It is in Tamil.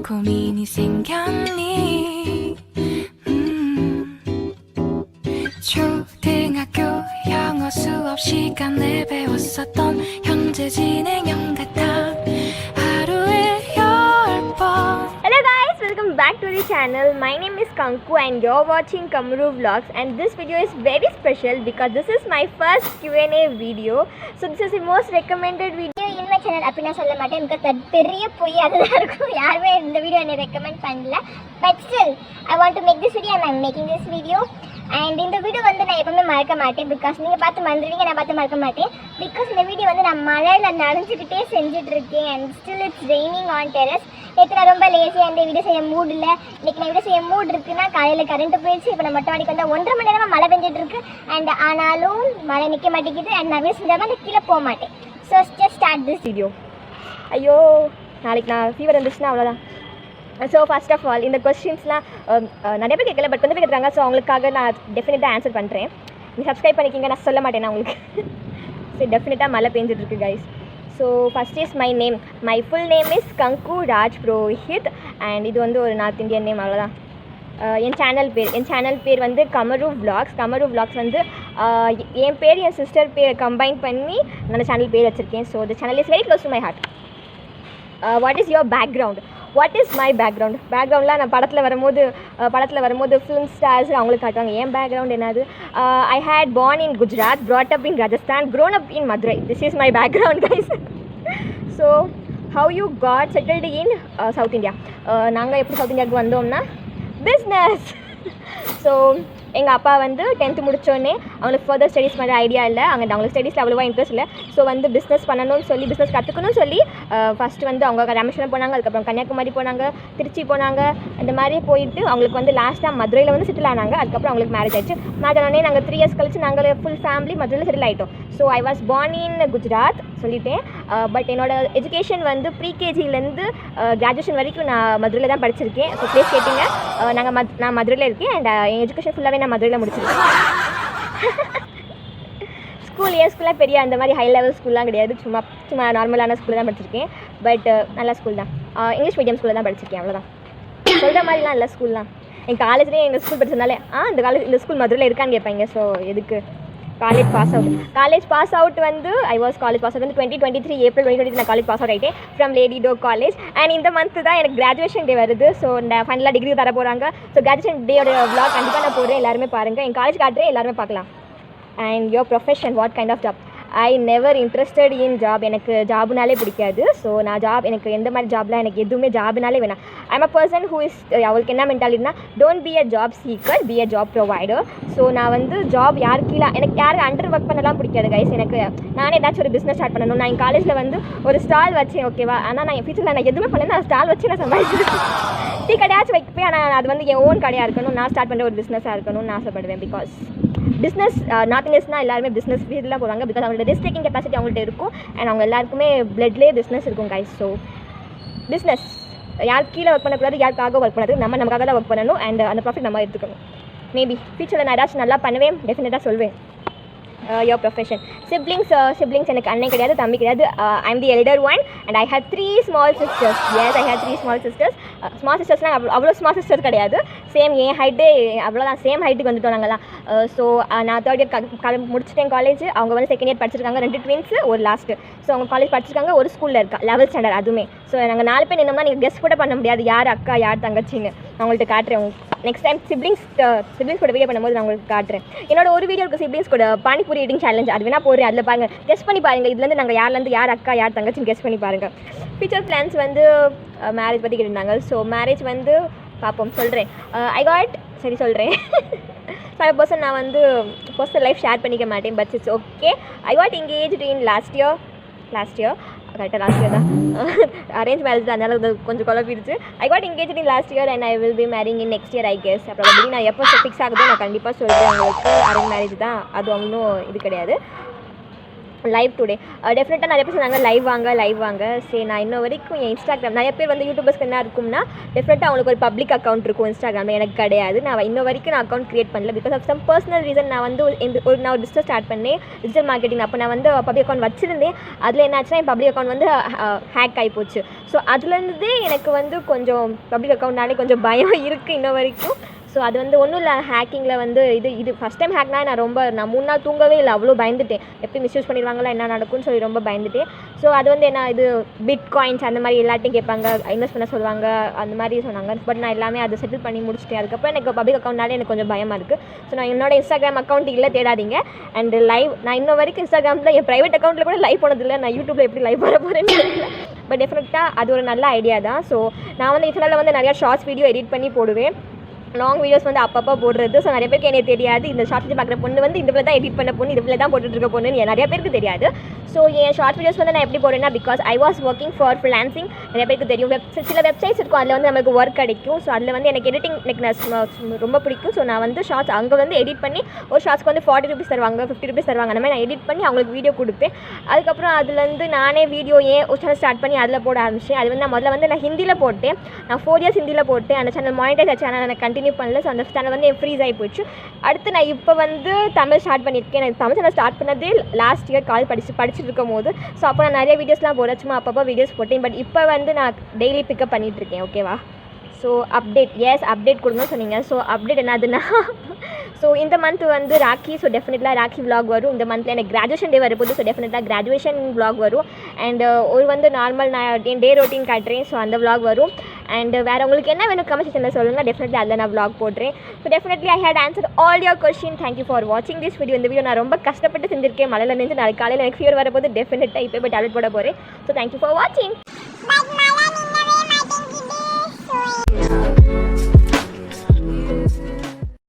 고민이 생겼니 초등학교 영어 수업 시간에 배웠었던 현재 진행형 대답 하루에 10번. Hello guys, welcome back to the channel. My name is Kanku and you're watching Kamru Vlogs, and this video is very special because this is my first Q&A video. So this is the most recommended video in my channel. அப்படி நான் சொல்ல மாட்டேன், எனக்கு அது பெரிய பொய் அதுதான் இருக்கும். யாருமே இந்த வீடியோ என்னை ரெக்கமெண்ட் பண்ணல. But still, I want to make this video and I'm making this video. And இந்த வீடியோ வந்து நான் எப்பவுமே மறக்க மாட்டேன் பிகாஸ் நீங்கள் பார்த்து மறந்துடுவீங்க, நான் பார்த்து மறக்க மாட்டேன். பிகாஸ் இந்த வீடியோ வந்து நான் மழையில் நனைஞ்சிக்கிட்டே செஞ்சுட்டு இருக்கேன் and still it's raining on terrace. நேற்று நான் ரொம்ப லேசியாக இந்த வீடியோ செய்ய மூட் இல்லை. இன்றைக்கி நான் வீடியோ செய்ய மூட் இருக்குன்னா காலையில் கரண்ட்டு போயிடுச்சு. இப்போ நான் மொட்டை மாடிக்கு வந்து 1.5 மணி நேரமாக மழை பெஞ்சிட்டு இருக்கு அண்ட் ஆனாலும் மழை நிற்க மாட்டேங்குது அண்ட் நான் வீடு செஞ்சால் நான் கீழே போக மாட்டேன். So just start this video. ஐயோ நாளைக்கு நான் ஃபீவர் வந்துச்சுன்னா அவ்வளோதான். ஸோ ஃபர்ஸ்ட் ஆஃப் ஆல் இந்த கொஸ்டின்ஸ்லாம் நிறைய பேர் கேட்கல, பட் கொஞ்சம் பேர் கேட்குறாங்க. ஸோ அவங்களுக்காக நான் டெஃபினட்டாக ஆன்சர் பண்ணுறேன். நீங்கள் சப்ஸ்கிரைப் பண்ணிக்கிங்க, நான் சொல்ல மாட்டேன் நான் உங்களுக்கு. ஸோ டெஃபினட்டாக மழை பெஞ்சிட்ருக்கு guys. So first is my name. My full name is Gangu Raj Purohit and இது வந்து ஒரு நார்த் இந்தியன் நேம், அவ்வளோதான். என் சேனல் பேர் வந்து கமரு விலாக்ஸ். கமரு விலாக்ஸ் வந்து என் பேர் என் சிஸ்டர் பேர் கம்பைன் பண்ணி நான் சேனல் பேர் வச்சுருக்கேன். So the channel is very close to my heart. What is your background? What is my background? பேக்ரவுண்டில் நான் படத்தில் வரும்போது ஃபிலிம் ஸ்டார்ஸ் அவங்களுக்கு காட்டுவாங்க. என் பேக்ரவுண்ட் என்னது? ஐ had born in Gujarat, brought up in Rajasthan, grown up in Madurai. This is my background guys. So how you got settled in South India? நாங்கள் எப்படி சவுத் இந்தியாவுக்கு வந்தோம்னா பிஸ்னஸ். ஸோ எங்கள் அப்பா வந்து 10th முடித்தோடனே அவங்களுக்கு ஃபர்தர் ஸ்டடீஸ் பண்ணுற ஐடியா இல்லை, அவங்களுக்கு ஸ்டடீஸில் அவ்வளோவா இன்ட்ரெஸ்ட் இல்லை. ஸோ வந்து பிஸ்னஸ் பண்ணணும்னு சொல்லி பிஸ்னஸ் கற்றுக்கணும்னு சொல்லி ஃபஸ்ட்டு வந்து அவங்க ராமேஸ்வரம் போனாங்க, அதுக்கப்புறம் கன்னியாகுமரி போனாங்க, திருச்சி போனாங்க. இந்த மாதிரி போயிட்டு அவங்களுக்கு வந்து லாஸ்ட்டாக மதுரையில் வந்து செட்டில் ஆனாங்க. அதுக்கப்புறம் அவங்களுக்கு மேரேஜ் ஆயிடுச்சு. மேரேஜ் ஆனோடனே நாங்கள் 3 years கழிச்சு நாங்கள் ஃபுல் ஃபேமிலி மதுரையில் செட்டில் ஆகிட்டோம். So I was born in Gujarat சொல்லிட்டேன். பட் என்னோடய எஜுகேஷன் வந்து ப்ரீகேஜிலேருந்து கிராஜுவேஷன் வரைக்கும் நான் மதுரையில் தான் படிச்சிருக்கேன். ஸோ ப்ளேஸ் கேட்டிங்க, நான் மதுரையில் இருக்கேன் அண்ட் என் எஜுகேஷன் ஃபுல்லாகவே நான் மதுரையில் முடிச்சிருக்கேன். ஸ்கூல்லாம் பெரிய அந்த மாதிரி ஹை லெவல் ஸ்கூல்லாம் கிடையாது, சும்மா நார்மலான ஸ்கூலில் தான் படிச்சிருக்கேன். பட் நல்ல ஸ்கூல் தான், இங்கிலீஷ் மீடியம் ஸ்கூலில் தான் படிச்சிருக்கேன், அவ்வளோதான். சொல்கிற மாதிரிலாம் இல்லை ஸ்கூல்லாம். எங்கள் காலேஜ்லேயே எங்கள் ஸ்கூல் படிச்சதுனாலே இந்த ஸ்கூல் மதுரையில் இருக்கான்னு கேட்பாங்க. ஸோ எதுக்கு காலேஜ் பாஸ் அவுட் வந்து I was college pass out வந்து 2023 ஏப்ரல் 2023 நான் காலேஜ் பாஸ் அவுட் ஆகிட்டேன் from Lady Doak college. And இந்த மந்த் தான் எனக்கு கிராஜுவேஷன் டே வருது. ஸோ இந்த ஃபைனலாக டிகிரி தர போகிறாங்க. ஸோ கிராஜுவேஷன் டேயோட விளாக் கண்டிப்பாக நான் போடுறேன், எல்லாருமே பாருங்கள். என் காலேஜ் காட்டுறேன், எல்லாருமே பார்க்கலாம். And your profession, what kind of job? I never interested in job. எனக்கு ஜாப்னாலே பிடிக்காது. ஸோ நான் எனக்கு எந்த மாதிரி ஜாப்லாம் எனக்கு எதுவுமே ஜாப்னாலே வேணாம். I'm a person who is அவளுக்கு என்ன மென்டாலிட்டினா don't be a job seeker, be a job provider. So நான் வந்து ஜாப் எனக்கு யார் அண்டர் ஒர்க் பண்ணலாம் பிடிக்காது கைஸ். எனக்கு நானே ஏதாச்சும் ஒரு பிஸ்னஸ் ஸ்டார்ட் பண்ணணும். நான் என் காலேஜில் வந்து ஒரு ஸ்டால் வச்சேன், ஓகேவா. ஆனால் நான் என் ஃபியூச்சரில் நான் எதுவுமே பண்ணல, நான் ஸ்டால் வச்சு நான் சம்பாதிச்சிருக்கேன். டீ கடையாச்சும் வைப்பேன், ஆனால் அது வந்து என் ஓன் கடையாக இருக்கணும், நான் ஸ்டார்ட் பண்ணுற ஒரு பிஸ்னஸாக இருக்கணும்னு ஆசைப்படுவேன். பிகாஸ் பிஸ்னஸ் நார்த் இந்தியன்ஸ்னால் எல்லாருமே பிஸ்னஸ் ஃபீல்டில் போகிறாங்க. பிகாஸ் அவங்களோட ரிஸ்க் டேக்கிங் கெப்பாசிட்டி அவங்கள்ட்ட இருக்கும் அண்ட் அவங்க எல்லாருக்குமே பிளட்லேயே பிஸ்னஸ் இருக்கும் கைஸ். ஸோ பிஸ்னஸ் யார் கீழே ஒர்க் பண்ணக்கூடாது, யாருக்காக ஒர்க் பண்ணது, நமக்காக தான் ஒர்க் பண்ணணும் அண்ட் அந்த ப்ராஃபிட் நம்ம எடுத்துக்கணும். மேபி ஃபியூச்சரில் நான் ஏதாச்சும் நல்லா பண்ணுவேன், டெஃபினட்டாக சொல்வேன். Your profession. சிப்ளிங்ஸ் எனக்கு அண்ணன் கிடையாது, தம்பி கிடையாது. I am the elder one and I hate 3 small sisters. Yes, I hate 3 small sisters. Small சிஸ்டர்ஸ்லாம் அவ்வளோ ஸ்மால் சிஸ்டர் கிடையாது, சேம் என் ஹைட்டே, அவ்வளோதான், சேம் ஹைட்டுக்கு வந்துட்டோம் நாங்கள்லாம். ஸோ நான் 3rd year முடிச்சிட்டேன் காலேஜ். அவங்க வந்து 2nd year படிச்சிருக்காங்க, 2 twins, ஒரு லாஸ்ட்டு. ஸோ அவங்க காலேஜ் படிச்சிருக்காங்க, ஒரு ஸ்கூலில் இருக்கா 11th standard அதுவுமே. ஸோ நாங்கள் 4 பேர் நின்னோம்னா நீங்கள் கெஸ் கூட பண்ண முடியாது யார் அக்கா யார் தங்கச்சின்னு. அவங்கள்ட்ட காட்டுறேன். நெக்ஸ்ட் டைம் சிப்ளிங்ஸ் கூட வீடியோ பண்ணும்போது நான் உங்களுக்கு காட்டுறேன். என்னோட ஒரு வீடியோ இருக்குது சிப்ளிங்ஸ் கூட பானிபூரி ஈட்டிங் சேலஞ்ச், அது வேணா போடுறேன். அதில் பாருங்கள், கெஸ் பண்ணி பாருங்கள். இதுலேருந்து நாங்கள் யார் அக்கா யார் தங்கச்சின்னு கெஸ் பண்ணி பாருங்கள். ஃபியூச்சர் பிளான்ஸ் வந்து மேரேஜ் பற்றி கேட்டிருந்தாங்க. ஸோ மேரேஜ் வந்து பார்ப்போம், சொல்கிறேன். சொல்கிறேன். சில பர்சன் நான் வந்து பர்சனல் லைஃப் ஷேர் பண்ணிக்க மாட்டேன், but it's okay. I got engaged in last year கரெக்டாக லாஸ்ட் இயர் தான். அரேஞ்ச் மேரேஜ் தான், அதனால் கொஞ்சம் குழப்பிடுச்சு. I got engaged in last year and I will be marrying in next year I guess. அப்புறம் நான் எப்போ ஃபிக்ஸ் ஆகுதோ நான் கண்டிப்பாக சொல்கிறேன் உங்களுக்கு. அரேஞ்ச் மேரேஜ் தான், அது ஒன்றும் இது கிடையாது. லைவ் டுடே டெஃபினட்டாக நிறைய பேர் சொன்னாங்க லைவ் வாங்க சரி நான் இன்ன வரைக்கும் என் இன்ஸ்டாகிராம் நிறைய பேர் வந்து யூடியூபர்ஸ்க்கு என்ன இருக்கும்னா டெஃபினட்டாக அவங்களுக்கு ஒரு பப்ளிக் அக்கௌண்ட் இருக்கும் இன்ஸ்டாகிராமில் எனக்கு கிடையாது நான் இன்ன வரைக்கும் நான் அக்கௌண்ட் க்ரியேட் பண்ணல because of some personal reason நான் வந்து நான் ஒரு பிஸ்னஸ் ஸ்டார்ட் பண்ணேன் டிஜிட்டல் மார்க்கெட்டிங் அப்போ நான் வந்து பப்ளிக் அக்கௌண்ட் வச்சுருந்தேன் அதில் என்னாச்சுன்னா என் பப்ளிக் அக்கௌண்ட் வந்து ஹேக் ஆகி போச்சு ஸோ அதுலேருந்தே எனக்கு வந்து கொஞ்சம் பப்ளிக் அக்கௌண்ட்னாலே கொஞ்சம் பயம் இருக்குது இன்ன வரைக்கும் ஸோ அது வந்து ஒன்றும் இல்லை ஹேக்கிங்கில் வந்து இது ஃபஸ்ட் டைம் ஹேக்னா நான் 3 நாள் தூங்கவே இல்லை அவ்வளோ பயந்துட்டேன் எப்படி மிஸ்யூஸ் பண்ணிடுவாங்களா என்ன நடக்கும்னு சொல்லி ரொம்ப பயந்துட்டேன் ஸோ அது வந்து என்ன இது பிட் காயின்ஸ் அந்த மாதிரி எல்லாத்தையும் கேட்பாங்க இன்வெஸ்ட் பண்ண சொல்லுவாங்க அந்த மாதிரி சொன்னாங்க பட் நான் எல்லாமே அதை செட்டில் பண்ணி முடிச்சிட்டேன் அதுக்கப்புறம் எனக்கு பப்ளிக் அக்கௌண்ட்னாலே எனக்கு கொஞ்சம் பயமாக இருக்குது ஸோ நான் என்னோட இன்ஸ்டாகிராம் அக்கௌண்ட் இல்லை தேடாதீங்க அண்ட் லைவ் நான் இன்ன வரைக்கும் இன்ஸ்டாகிராமில் என் ப்ரைவேட் அக்கௌண்ட்டில் கூட லைவ் போனதில்லை நான் யூடியூப்பில் எப்படி லைவ் வர போகிறேன்னு தெரியல பட் டெஃபினட்டாக அது ஒரு நல்ல ஐடியா தான் ஸோ நான் வந்து இதனால் வந்து நிறையா ஷார்ட்ஸ் வீடியோ எடிட் பண்ணி போடுவேன் லாங் வீடியோஸ் வந்து அப்பப்போ போடுறது ஸோ நிறைய பேருக்கு எனக்கு தெரியாது இந்த ஷார்ட் வீடியோ பார்க்குற பொண்ணு வந்து இதில் தான் எடிட் பண்ண பொண்ணு இதில் தான் போட்டுட்ருக்க பொண்ணு நிறைய பேருக்கு தெரியாது ஸோ என் ஷார்ட் வீடியோஸ் வந்து நான் எப்படி போடுறேன்னா because I was working for freelancing நிறைய பேருக்கு தெரியும் சில வெப்சைட்ஸ் இருக்கும் அதில் வந்து நமக்கு ஒர்க் கிடைக்கும் ஸோ அதில் வந்து எனக்கு எடிட்டிங் எனக்கு ரொம்ப பிடிக்கும் ஸோ நான் வந்து ஷார்ட்ஸ் அங்கே வந்து எடிட் பண்ணி ஒரு ஷார்ட்ஸ்க்கு வந்து 40 ரூபீஸ் தருவாங்க 50 ரூபீஸ் தருவாங்க அந்த மாதிரி நான் எடிட் பண்ணி அவங்களுக்கு வீடியோ கொடுப்பேன் அதுக்கப்புறம் அதுலேருந்து நானே வீடியோ ஒரு சேனல் ஸ்டார்ட் பண்ணி அதில் போட ஆரம்பிச்சேன் அது வந்து நான் முதல்ல வந்து நான் ஹிந்தியில் போட்டேன் நான் 4 இயர்ஸ் ஹிந்தியில் போட்டேன் அந்த சேனல் மானிட்டைஸ் சேனல் எனக்கு கண்டினியூ பண்ணல ஸோ அந்த சேனல் வந்து ஃப்ரீஸ் ஆகி போச்சு அடுத்து நான் இப்போ வந்து தமிழ் ஸ்டார்ட் பண்ணியிருக்கேன் எனக்கு தமிழ் சேனல் ஸ்டார்ட் பண்ணதே லாஸ்ட் இயர் படிச்சுட்டு இருக்கும் போது ஸோ அப்போ நான் நிறைய வீடியோஸ்லாம் போட சும்மா அப்பப்போ வீடியோஸ் போட்டேன் பட் இப்போ வந்து நான் டெய்லி பிக்கப் பண்ணிகிட்ருக்கேன் ஓகேவா ஸோ அப்டேட் கொடுங்க சொன்னீங்க ஸோ அப்டேட் என்னதுன்னா ஸோ இந்த மந்த் வந்து ராக்கி ஸோ டெஃபினெட்லாக ராக்கி vlog வரும் இந்த மந்தில் எனக்கு கிராஜுவேஷன் டே வரப்போகுது ஸோ டெஃபினெட்லாக கிராஜுவேஷன் vlog வரும் அண்ட் ஒரு வந்து நார்மல் நான் என் டே ரொட்டீன் காட்டுறேன் ஸோ அந்த vlog வரும் அண்ட் வேறு உங்களுக்கு என்ன வேணும் கமெண்ட் செக்ஷனில் சொல்லுங்கள் டெஃபினெட்லி அதில் நான் vlog போடுறேன் so definitely I hate answer all your question thank you for வாட்சிங் திஸ் வீடியோ இந்த வீடியோ நான் ரொம்ப கஷ்டப்பட்டு செஞ்சிருக்கேன் மழையில் நின்று நாளைக்கு காலையில் எனக்கு ஃபீவர் வரப்போது டெஃபினெட்டாக இப்போ போய் டேப்லெட் போட போகிறேன் ஸோ தேங்க்யூ ஃபார் வாட்சிங்